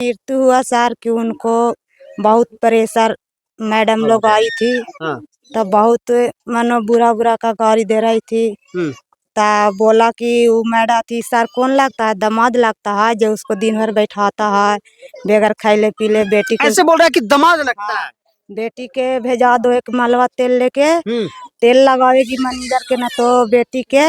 मृत्यु हुआ सर कि उनको बहुत प्रेशर मैडम लोग आई थी। हाँ। तो बहुत मनो बुरा बुरा का गाली दे रही थी। ता बोला कि वो मैडम थी सर कौन लगता है, दामाद लगता है जो उसको दिन भर बैठाता है बेगर खाइले पीले। बेटी के ऐसे बोल रहा है कि दामाद लगता है। बेटी के भेजा दो एक मलवा तेल लेके, तेल लगावेगी मैनेजर के ना तो बेटी के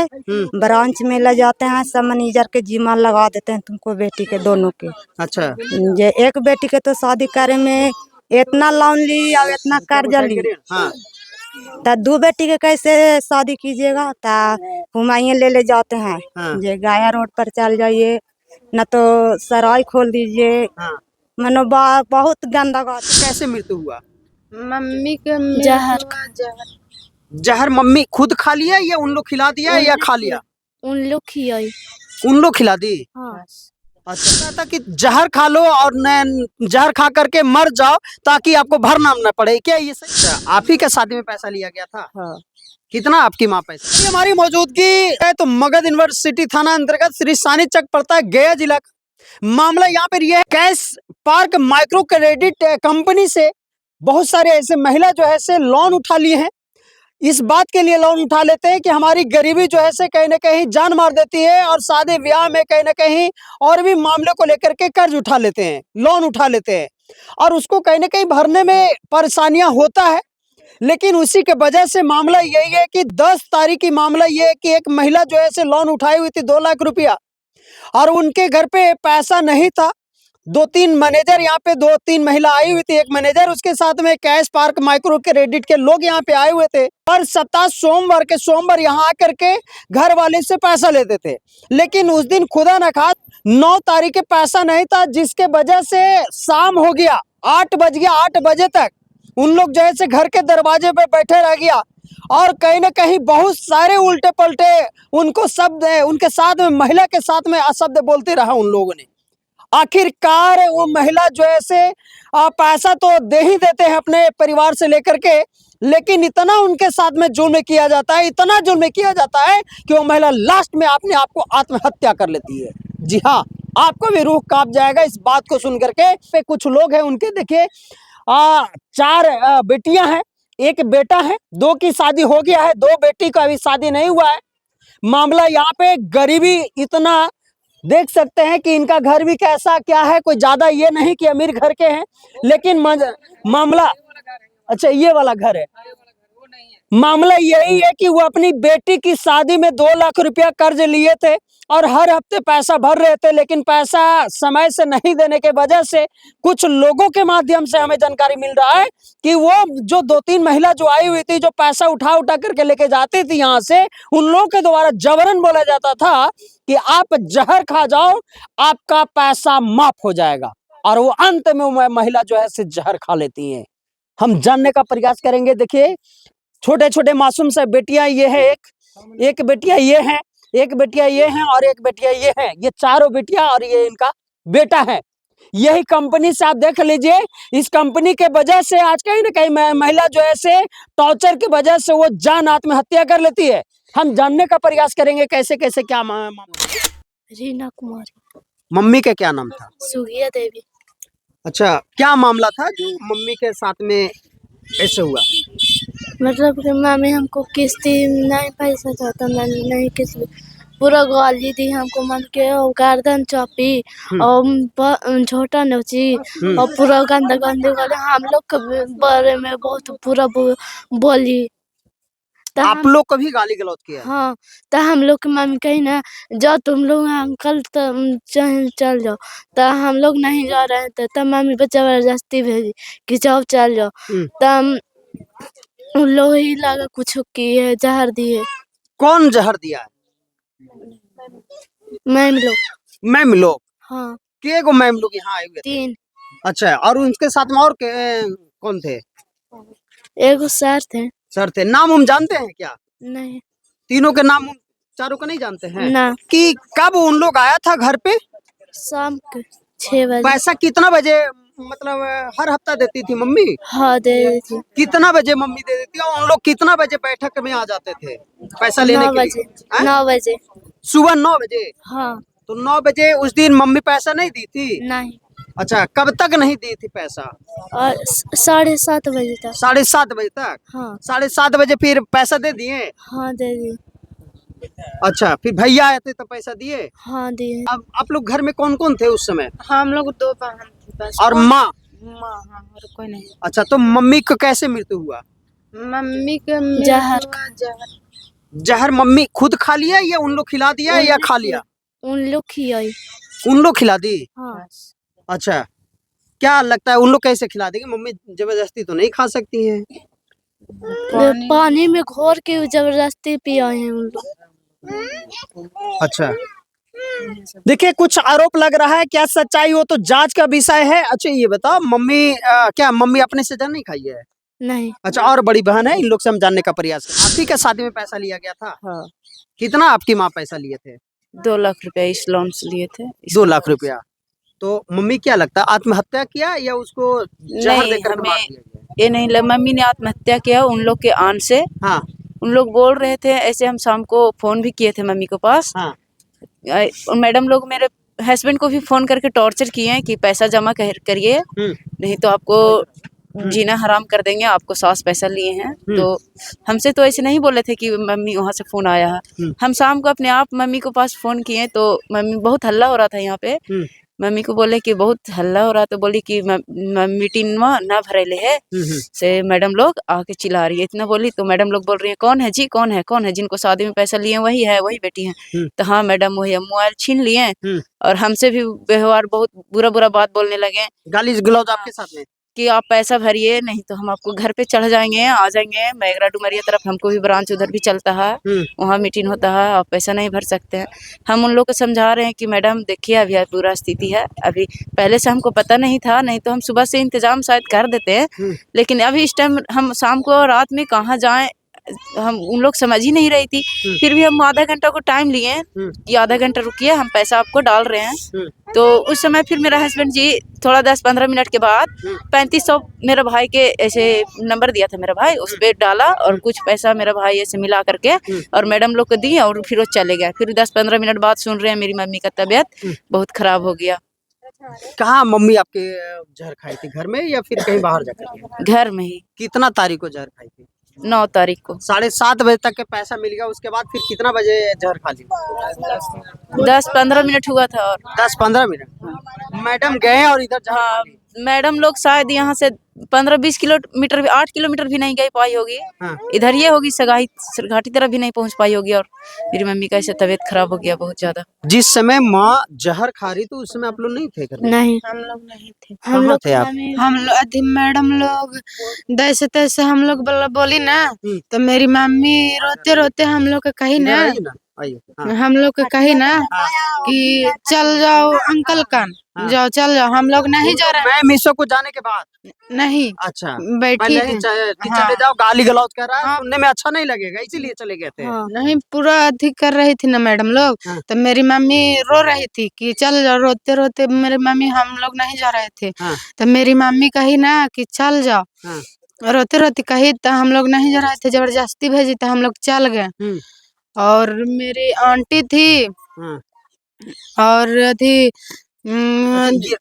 ब्रांच में ले जाते हैं, सब मैनेजर के जिम्मा लगा देते हैं तुमको बेटी के दोनों के। अच्छा। ये एक बेटी के तो शादी करे में इतना लोन ली और इतना कर्जा ली। हाँ। तो दो बेटी के कैसे शादी कीजिएगा। ता हुमायूं ले जाते हैं। हाँ। ये गाया रोड पर चल जाइए न तो सराय खोल दीजिए। हाँ। मनो बहुत गंदा बात। कैसे मृत्यु हुआ? मम्मी के जहर जहर मम्मी खुद खा लिया या उन लोग खिला दिया या खा लिया? उन लोग खिलाई। उन लोग खिला दी। हाँ। अच्छा था कि जहर खा लो और जहर खा करके मर जाओ ताकि आपको भरना न पड़े, क्या ये सही? आप ही के शादी में पैसा लिया गया था? हाँ। कितना आपकी माँ पैसा? हमारी मौजूदगी है तो मगध यूनिवर्सिटी थाना अंतर्गत श्री सानी चक पड़ता है, गया जिला का मामला। यहाँ पर यह cash park micro credit company से बहुत सारे ऐसे महिला जो है से लोन उठा लिए हैं। इस बात के लिए लोन उठा लेते हैं कि हमारी गरीबी जो है से कहीं ना कहीं जान मार देती है और शादी ब्याह में कहीं ना कहीं और भी मामले को लेकर के कर्ज उठा लेते हैं, लोन उठा लेते हैं और उसको कहीं ना कहीं भरने में परेशानियां होता है। लेकिन उसी के वजह से मामला यही है कि 10 तारीख की मामला ये है कि एक महिला जो है से लोन उठाई हुई थी 2 लाख रुपया और उनके घर पे पैसा नहीं था। 2-3 मैनेजर यहाँ पे 2-3 महिला आई हुई थी, एक मैनेजर उसके साथ में कैश पार्क माइक्रो क्रेडिट के लोग यहाँ पे आए हुए थे और सप्ताह सोमवार यहाँ आकर के घर वाले से पैसा लेते थे। लेकिन उस दिन खुदा न खास्ता 9 तारीख के पैसा नहीं था, जिसके वजह से शाम हो गया, 8 बज गया। 8 बजे तक उन लोग जो है से घर के दरवाजे पे बैठे रह गया और कहीं ना कहीं बहुत सारे उल्टे पलटे उनको शब्द उनके साथ में महिला के साथ में अशब्द बोलते रहा उन लोगों ने। आखिरकार वो महिला जो है से पैसा तो दे ही देते हैं अपने परिवार से लेकर के, लेकिन इतना उनके साथ में जुल्म किया जाता है, इतना जुल्म किया जाता है कि वो महिला लास्ट में अपने आप को आत्महत्या कर लेती है। जी हाँ, आपको भी रूह कांप जाएगा इस बात को सुन करके। पे कुछ लोग हैं उनके, देखिए 4 बेटियां हैं, एक बेटा है, 2 की शादी हो गया है, 2 बेटी का अभी शादी नहीं हुआ है। मामला यहाँ पे गरीबी इतना देख सकते हैं कि इनका घर भी कैसा क्या है, कोई ज्यादा ये नहीं कि अमीर घर के हैं, लेकिन मामला अच्छा ये वाला घर है। मामला यही है कि वो अपनी बेटी की शादी में 2 लाख रुपया कर्ज लिए थे और हर हफ्ते पैसा भर रहे थे, लेकिन पैसा समय से नहीं देने के वजह से कुछ लोगों के माध्यम से हमें जानकारी मिल रहा है कि वो जो 2-3 महिला जो आई हुई थी, जो पैसा उठा करके लेके जाती थी यहाँ से, उन लोगों के द्वारा जबरन बोला जाता था कि आप जहर खा जाओ, आपका पैसा माफ हो जाएगा, और वो अंत में वो महिला जो है से जहर खा लेती है। हम जानने का प्रयास करेंगे। देखिए छोटे छोटे मासूम से बेटियां ये है, एक बेटियां ये है, एक बेटियां ये हैं और एक बेटियां ये हैं। ये चारों बेटियां और ये इनका बेटा है। यही कंपनी से आप देख लीजिए, इस कंपनी के वजह से आज कहीं ना कहीं महिला जो है से टॉर्चर की वजह से वो जान आत्महत्या कर लेती है। हम जानने का प्रयास करेंगे कैसे कैसे क्या रीना कुमारी। मम्मी का क्या नाम था? सुगिया देवी। अच्छा, क्या मामला था जो मम्मी के साथ में ऐसे हुआ? मतलब कि मम्मी हमको किस्ती नहीं पैसा चाहता, नहीं किस्ती पूरा गाली दी हमको, मन के गर्दन चापी और छोटा नोची और पूरा गंदा गंदे गाली हम लोग के बारे में बहुत पूरा बोली। आप लोग कभी गाली गलौज किया? हाँ, तो हम लोग की मम्मी कही ना जाओ तुम लोग अंकल चल जाओ, तो हम लोग नहीं जा रहे थे, तब मम्मी पे जबरदस्ती भेजी कि जाओ चल जाओ। तब उन लोग ही लगा कुछ की है, जहर दिए। कौन जहर दिया है? मैम लोग। हाँ। के को मैम लोग यहाँ आए हुए? 3। अच्छा, और उनके साथ में और कौन थे? एक सर थे। सर थे। नाम हम जानते हैं क्या? नहीं। तीनों के नाम चारों का नहीं जानते हैं ना। कि कब उन लोग आया था घर पे? शाम के 6 बजे। पैसा कितना बजे मतलब हर हफ्ता देती थी मम्मी? हाँ दे देती। कितना बजे मम्मी दे देती? और उन लोग कितना बजे बैठक में आ जाते थे पैसा लेने के लिए? 9 बजे। सुबह 9 बजे? हाँ। तो 9 बजे उस दिन मम्मी पैसा नहीं दी थी? नहीं। अच्छा, कब तक नहीं दी थी पैसा? और 7:30 बजे तक। 7:30 बजे तक? हाँ 7:30 बजे फिर पैसा दे दिए? हाँ दे दी। अच्छा, फिर भैया आए थे तो पैसा दिए? हाँ दिए। अब आप लोग घर में कौन कौन थे उस समय? हम लोग 2 बहन थे बस। और माँ? माँ, हाँ, और कोई नहीं। अच्छा, तो मम्मी को कैसे मृत्यु हुआ? मम्मी के मेरे जहर। हुआ जहर। जहर मम्मी खुद खा लिया या उन लोग खिला दिया या खा लिया? उन लोग खिलाई। उन लोग खिला दी? हाँ अच्छा, क्या लगता है उन लोग कैसे खिला देंगे? मम्मी जबरदस्ती तो नहीं खा सकती हैं। पानी में घोर के जबरदस्ती पियाए हैं उन लोग। अच्छा, देखिए कुछ आरोप लग रहा है, क्या सच्चाई हो तो जांच का विषय है। अच्छा ये बताओ मम्मी क्या मम्मी अपने से जहर नहीं खाई है? नहीं। अच्छा, और बड़ी बहन है, इन लोग से हम जानने का प्रयास करें। आप ही के शादी में पैसा लिया गया था? हाँ। कितना आपकी माँ पैसा लिए थे? 2 लाख रुपया इस लोन से लिए थे। 2 लाख रुपया। तो मम्मी क्या लगता है आत्महत्या किया या उसको जहर नहीं, देकर के मार हमें दिया गया? ये नहीं मम्मी ने आत्महत्या किया उन लोग के आन से। हाँ उन लोग बोल रहे थे ऐसे, हम शाम को फोन भी किए थे मम्मी के पास। हाँ मैडम लोग मेरे हस्बैंड को भी फोन करके टॉर्चर किए हैं कि पैसा जमा करिए, नहीं तो आपको जीना हराम कर देंगे, आपको सास पैसा लिए हैं। तो हमसे तो ऐसे नहीं बोले थे कि मम्मी वहाँ से फोन आया है। हम शाम को अपने आप मम्मी को पास फोन किए तो मम्मी बहुत हल्ला हो रहा था यहाँ पे। मम्मी को बोले कि बहुत हल्ला हो रहा, तो बोली कि मीटिंग में ना भरेले है से मैडम लोग आके चिल्ला रही है, इतना बोली। तो मैडम लोग बोल रही है कौन है जी, कौन है जिनको शादी में पैसा लिए वही है, वही बेटी है। तो हाँ मैडम वही है। मोबाइल छीन लिए और हमसे भी व्यवहार बहुत बुरा बुरा बात बोलने लगे। गाली गलौज आपके साथ में? कि आप पैसा भरिए, नहीं तो हम आपको घर पे चढ़ जाएंगे, आ जाएंगे मैगरा डुमरिया तरफ, हमको भी ब्रांच उधर भी चलता है, वहाँ मीटिंग होता है, आप पैसा नहीं भर सकते हैं। हम उन लोग को समझा रहे हैं कि मैडम देखिए अभी पूरा स्थिति है, अभी पहले से हमको पता नहीं था, नहीं तो हम सुबह से इंतजाम शायद कर देते हैं, लेकिन अभी इस टाइम हम शाम को रात में कहाँ जाएं हम उन लोग समझ ही नहीं रही थी। फिर भी हम आधा घंटा को टाइम लिए कि आधा घंटा रुकिए, हम पैसा आपको डाल रहे हैं। तो उस समय फिर मेरा हस्बैंड जी थोड़ा 10-15 मिनट के बाद 3500 मेरे भाई के ऐसे नंबर दिया था मेरा भाई, उस पे डाला और कुछ पैसा मेरा भाई ऐसे मिला करके और मैडम लोग को दिए और फिर वो चले गए। फिर 10-15 मिनट बाद सुन रहे हैं मेरी मम्मी का तबीयत बहुत खराब हो गया। कहाँ मम्मी आपके जहर खाई थी, घर में या फिर कहीं बाहर जाकर? घर में ही। कितना तारीख को जहर खाई थी? 9 तारीख को। 7:30 बजे तक के पैसा मिल गया, उसके बाद फिर कितना बजे जहर खा ली? 10-15 मिनट हुआ था। और 10-15 मिनट मैडम गए और इधर जहर खा ली? मैडम लोग शायद यहाँ से 15-20 किलोमीटर भी, 8 किलोमीटर भी नहीं गई पाई होगी। इधर ये होगी घाटी तरफ भी नहीं पहुँच पाई होगी। और मेरी मम्मी का ऐसे तबीयत खराब हो गया बहुत ज्यादा। जिस समय माँ जहर खा रही तो उस समय आप लोग नहीं थे घर में? नहीं हम लोग नहीं थे। कहाँ थे आप? हम लोग मैडम लोग जैसे तैसे हम लोग बोली ना, तो मेरी मम्मी रोते रोते हम लोग को कही ना, हम लोग को कही ना कि चल जाओ अंकल कान, जाओ चल जाओ, हम लोग नहीं जा रहे। मैं मीशो को जाने के बाद नहीं अच्छा बैठी थी। चले जाओ, गाली गलौज कर रहा है, सुनने में अच्छा नहीं लगेगा इसीलिए चले गए थे। नहीं पूरा अधिक कर रही थी ना मैडम लोग, तो मेरी मम्मी रो रही थी कि चल जाओ, रोते रोते मेरी मम्मी, हम लोग नहीं जा रहे थे। तो मेरी मम्मी कही ना कि चल जाओ, रोते रोते कही, तो हम लोग नहीं जा रहे थे, जबरदस्ती भेजी तो हम लोग चल गए। और मेरी आंटी थी और थी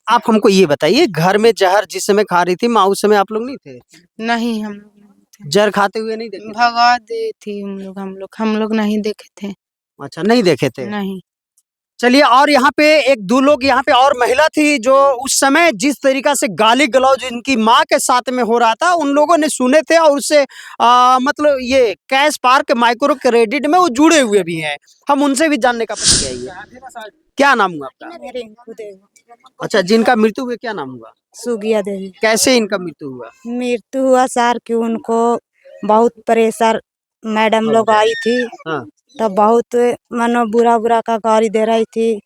आप हमको ये बताइए, घर में जहर जिस समय खा रही थी माँ, उस समय आप लोग नहीं थे? नहीं, हम लोग नहीं थे। जहर खाते हुए नहीं देखे? भगा दी थी हम लोग नहीं देखे थे। अच्छा, नहीं देखे थे? नहीं। चलिए, और यहाँ पे एक दो लोग, यहाँ पे और महिला थी जो उस समय जिस तरीका से गाली गलौज इनकी माँ के साथ में हो रहा था, उन लोगों ने सुने थे और उससे मतलब ये कैश पार्क माइक्रो क्रेडिट में वो जुड़े हुए भी हैं। हम उनसे भी जानने का प्रयास किया। क्या नाम हुआ आपका? अच्छा, जिनका मृत्यु हुआ क्या नाम हुआ? सुगिया देवी। कैसे इनका मृत्यु हुआ? मृत्यु हुआ सर कि उनको बहुत प्रेशर, मैडम लोग आई थी तो बहुत मानो बुरा बुरा का गाली दे रही थी।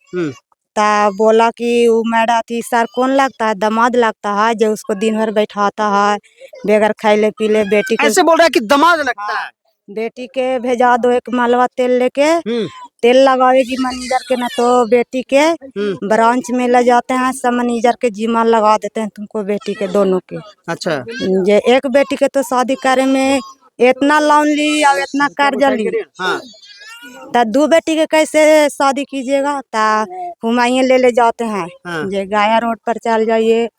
ता बोला कि वो मैडम थी, सर कौन लगता है, दामाद लगता है जो उसको दिन भर बैठाता है बेगर खाइले पीले। बेटी के ऐसे बोल रहा है कि दामाद लगता है। बेटी के भेजा दो एक मालवा तेल लेके, तेल लगावेगी मैनेजर के ना, तो बेटी के ब्रांच में ले जाते हैं, सब मैनेजर के जीमा लगा देते हैं तुमको बेटी के दोनों के। अच्छा, ये एक बेटी के तो शादी करे में इतना लोन ली और इतना कर्जा ली, ता दो बेटी के कैसे शादी कीजिएगा? ता हुमायूं ले जाते हैं। हाँ। ये गाया रोड पर चल जाइए,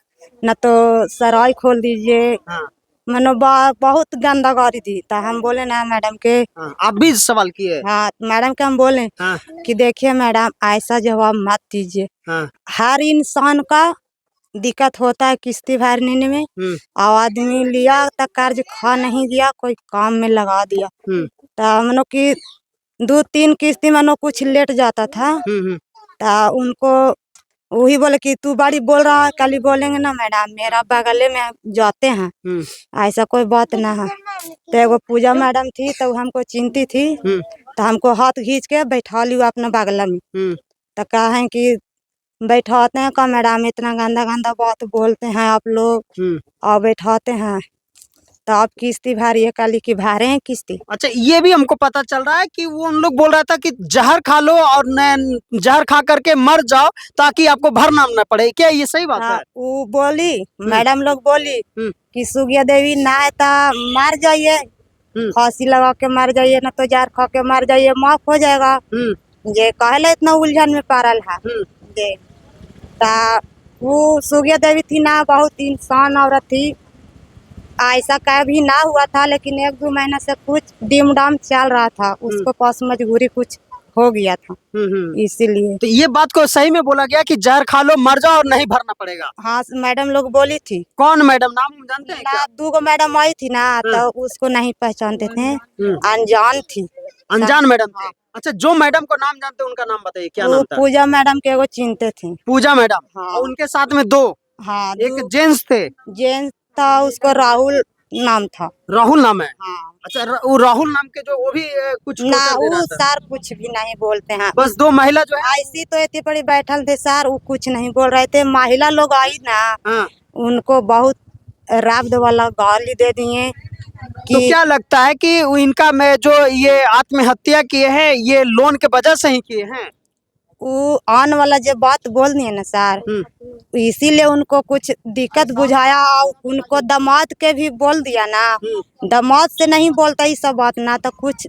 न तो सराय खोल दीजिए। हाँ। मनो बहुत गंदा गाड़ी थी। ता हम बोले ना मैडम के, हाँ, आप भी सवाल किए? हाँ मैडम के हम बोले हाँ। कि देखिए मैडम ऐसा जवाब मत दीजिए। हाँ। हर इंसान का दिक्कत होता है किस्ती भरने में। और आदमी लिया तो कर्ज खा नहीं दिया, कोई काम में लगा दिया। तो मनो कि 2-3 किस्ती मनो कुछ लेट जाता था। तो उनको वही बोले कि तू बड़ी बोल रहा है, कल ही बोलेंगे ना मैडम, मेरा बगले में जाते हैं, ऐसा कोई बात ना है। तो एगो पूजा मैडम थी तो हमको चिंती थी, तो हमको हाथ खींच के बैठा लिया अपने बगल में। तो कहें कि बैठाते हैं का मैडम, इतना गंदा गंदा बात बोलते हैं आप लोग, और बैठाते हैं तो आप किस्ती भरिए, कल की भरे हैं किस्ती। अच्छा, ये भी हमको पता चल रहा है कि वो उन लोग बोल रहा था कि जहर खा लो और जहर खा करके मर जाओ ताकि आपको भरना ना पड़े, क्या ये सही बात है? वो बोली मैडम लोग बोली कि सुगिया देवी ना है तो मर जाइए, फांसी लगा के मर जाइए, ना तो जहर खा के मर जाइए, माफ हो जाएगा। ये कहले इतना उलझन में पड़ल है। ये ता वो सुगिया देवी थी ना, बहुत इंसान औरत थी, ऐसा कभी ना हुआ था, लेकिन 1-2 महीना से कुछ डिम डाम चल रहा था, उसको पास मजबूरी कुछ हो गया था, इसीलिए। तो ये बात को सही में बोला गया कि जहर खा लो मर जाओ और नहीं भरना पड़ेगा? हाँ मैडम लोग बोली थी। कौन मैडम, नाम जानते हैं क्या? 2 मैडम आई थी ना, तो उसको नहीं पहचानते थे, अनजान थी। अनजान मैडम थे? अच्छा, जो मैडम को नाम जानते हैं उनका नाम बताइए, क्या नाम था? पूजा मैडम के वो चिंते थे। पूजा मैडम? हाँ। और उनके साथ में 2? हाँ, एक जेंट्स थे? जेंट्स था, उसको राहुल नाम था। राहुल नाम है? हाँ। अच्छा, वो राहुल नाम के जो वो भी कुछ ना टोचर दे रहा वो था? सर कुछ भी नहीं बोलते हैं, बस 2 महिला जो है? ऐसी तो इतनी बड़ी बैठल थे सर, वो कुछ नहीं बोल रहे थे। महिला लोग आई ना, हाँ। उनको बहुत रब्द वाला गाली दे दिए तो क्या लगता है कि इनका में जो ये आत्महत्या किए हैं, ये लोन के वजह से ही किए हैं? वो आने वाला जब बात बोल दिए ना सर, इसीलिए उनको कुछ दिक्कत बुझाया, और उनको दामाद के भी बोल दिया ना। दामाद से नहीं बोलता ये सब बात ना, तो कुछ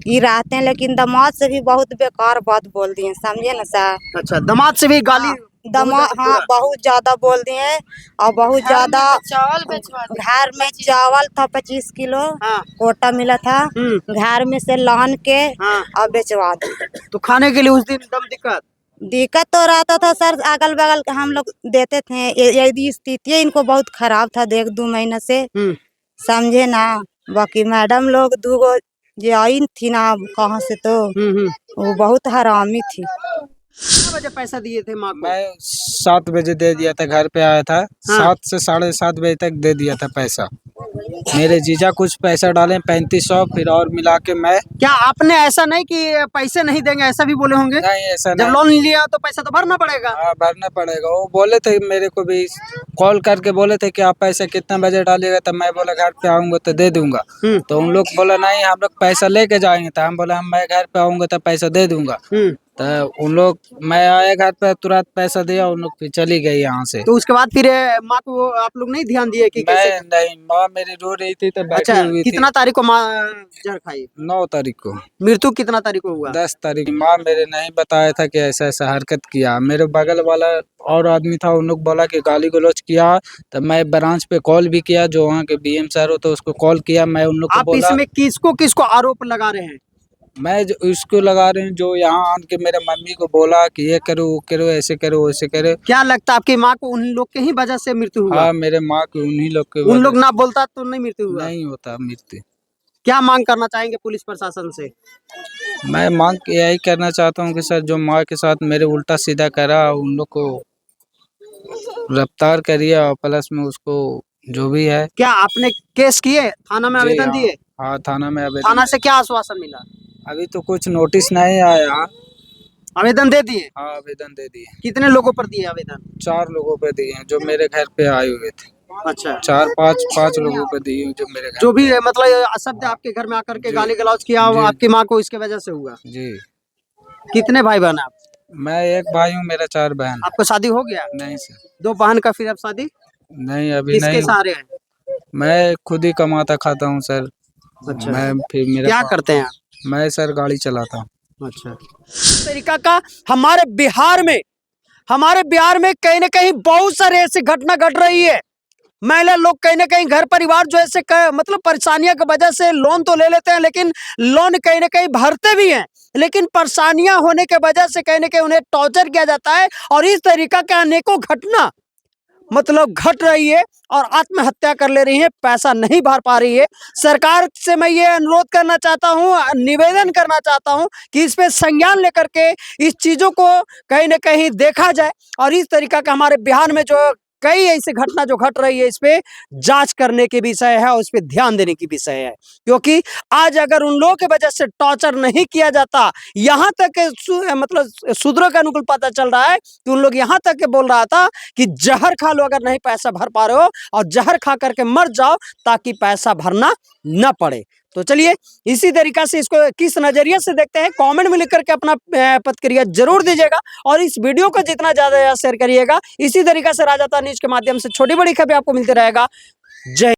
ये रहते हैं, लेकिन दामाद से भी बहुत बेकार बात बोल दिए, समझे ना सर। अच्छा, दामाद से भी गाली? दामाद हाँ बहुत ज्यादा बोल दिए, और बहुत ज्यादा। घर में चावल था 25 किलो, कोटा मिला था, घर में से लान के और बेचवा दिए। तो खाने के लिए उस दिन दम दिक्कत तो रहता था सर, अगल बगल हम लोग देते थे। यदि स्थिति इनको बहुत खराब था 1-2 महीने से, समझे ना। बाकी मैडम लोग 2 जो आई थी ना कहाँ से, तो वो बहुत हरामी थी। कितने बजे पैसा दिए थे माँ को? मैं 7 बजे दे दिया था, घर पे आया था। 7 से 7:30 बजे तक दे दिया था पैसा। मेरे जीजा कुछ पैसा डाले 3500, फिर और मिला के मैं। क्या आपने ऐसा नहीं कि पैसे नहीं देंगे ऐसा भी बोले होंगे? नहीं, ऐसा जब नहीं। लोन लिया तो पैसा तो भरना पड़ेगा। हाँ, भरना पड़ेगा। वो बोले थे मेरे को भी कॉल करके, बोले थे कि आप पैसा कितना बजे डालिएगा, तब मैं बोला घर पे आऊंगा तो दे दूंगा। तो उन लोग बोला नहीं, हम लोग पैसा लेके जाएंगे। तो हम बोला मैं घर पे आऊंगा तो पैसा दे दूंगा। तो उन लोग, मैं आया घर पे, तुरंत पैसा दिया, उन लोग फिर चली गई यहाँ से। तो उसके बाद फिर माँ को आप लोग नहीं ध्यान दिए कि कैसे? नहीं, माँ मेरी रो रही थी तो बैठी अच्छा, हुई थी। कितना तारीख को माँ जहर खाई? 9 तारीख को। मृत्यु कितना तारीख को हुआ? 10 तारीख। माँ मेरे नहीं बताया था कि ऐसा ऐसा हरकत किया। मेरे बगल वाला और आदमी था, उन लोग बोला कि गाली गलौज किया। तो मैं ब्रांच पे कॉल भी किया, जो वहाँ के BM सर हो, तो उसको कॉल किया। मैं उन लोग को बोला, आप इसमें किसको किसको आरोप लगा रहे हैं? मैं जो इसको लगा रहे हैं जो यहाँ आके मेरे मम्मी को बोला कि ये करो वो करो, ऐसे करो वैसे करो। क्या लगता है आपकी माँ को उन लोग के ही वजह से मृत्यु हुआ? हाँ, मेरे माँ की उन्हीं लोग के उन लोग ना बोलता तो नहीं मृत्यु हुआ? नहीं होता मृत्यु। क्या मांग करना चाहेंगे पुलिस प्रशासन से? मैं मांग यही करना चाहता हूँ कि सर, जो माँ के साथ मेरे उल्टा सीधा करा, उन लोग को गिरफ्तार करिए, और प्लस में उसको जो भी है। क्या आपने केस किए, थाना में आवेदन दिए? हाँ, थाना में आवेदन। थाना से क्या आश्वासन मिला? अभी तो कुछ नोटिस नहीं आया। आवेदन दे दिए? हाँ, आवेदन दे दिए। कितने लोगों पर दिए आवेदन? 4 लोगों पे दिए हैं जो मेरे घर पे आए हुए थे। अच्छा, 4-5 लोगों पे दिए हैं जो मेरे घर। जो भी है, मतलब अशब्द आपके घर में आकर के गाली गलौज किया, वो आपकी माँ को इसके वजह से हुआ? जी। कितने भाई बहन आप? मैं एक भाई हूँ, मेरा 4 बहन। आपको शादी हो गया? नहीं सर। 2 बहन का फिर अब शादी? नहीं, अभी किसके नहीं। सहारे हैं? मैं खुद ही कमाता खाता हूँ सर। अच्छा। मैं फिर मेरा क्या करते हैं आप? मैं सर गाड़ी चलाता हूँ। अच्छा, इस तरीका का हमारे बिहार में कहीं ना कहीं बहुत सारे ऐसी घटना घट रही है। महिला लोग कहीं ना कहीं घर परिवार जो ऐसे मतलब परेशानियों की वजह से लोन तो ले लेते हैं, लेकिन लोन कहीं ना कहीं भरते भी हैं, लेकिन परेशानियां होने के वजह से कहीं ना कहीं उन्हें टॉर्चर किया जाता है और इस तरीका के अनेकों घटना मतलब घट रही है और आत्महत्या कर ले रही है, पैसा नहीं भर पा रही है। सरकार से मैं ये अनुरोध करना चाहता हूँ, निवेदन करना चाहता हूँ कि इस पे संज्ञान लेकर के इस चीजों को कहीं ना कहीं देखा जाए और इस तरीका का हमारे बिहार में जो कई ऐसी घटना जो घट रही है इस पे जांच करने की विषय है और इस पे ध्यान देने की विषय है, क्योंकि आज अगर उन लोगों की वजह से टॉर्चर नहीं किया जाता, यहाँ तक के मतलब सूत्रों के अनुकूल पता चल रहा है कि उन लोग यहाँ तक के बोल रहा था कि जहर खा लो अगर नहीं पैसा भर पा रहे हो और जहर खा करके मर जाओ ताकि पैसा भरना न पड़े। तो चलिए इसी तरीका से इसको किस नजरिए से देखते हैं, कमेंट में लिख करके अपना प्रतिक्रिया जरूर दीजिएगा और इस वीडियो को जितना ज्यादा शेयर करिएगा। इसी तरीका से राजस्थान न्यूज के माध्यम से छोटी बड़ी खबरें आपको मिलती रहेगा। जय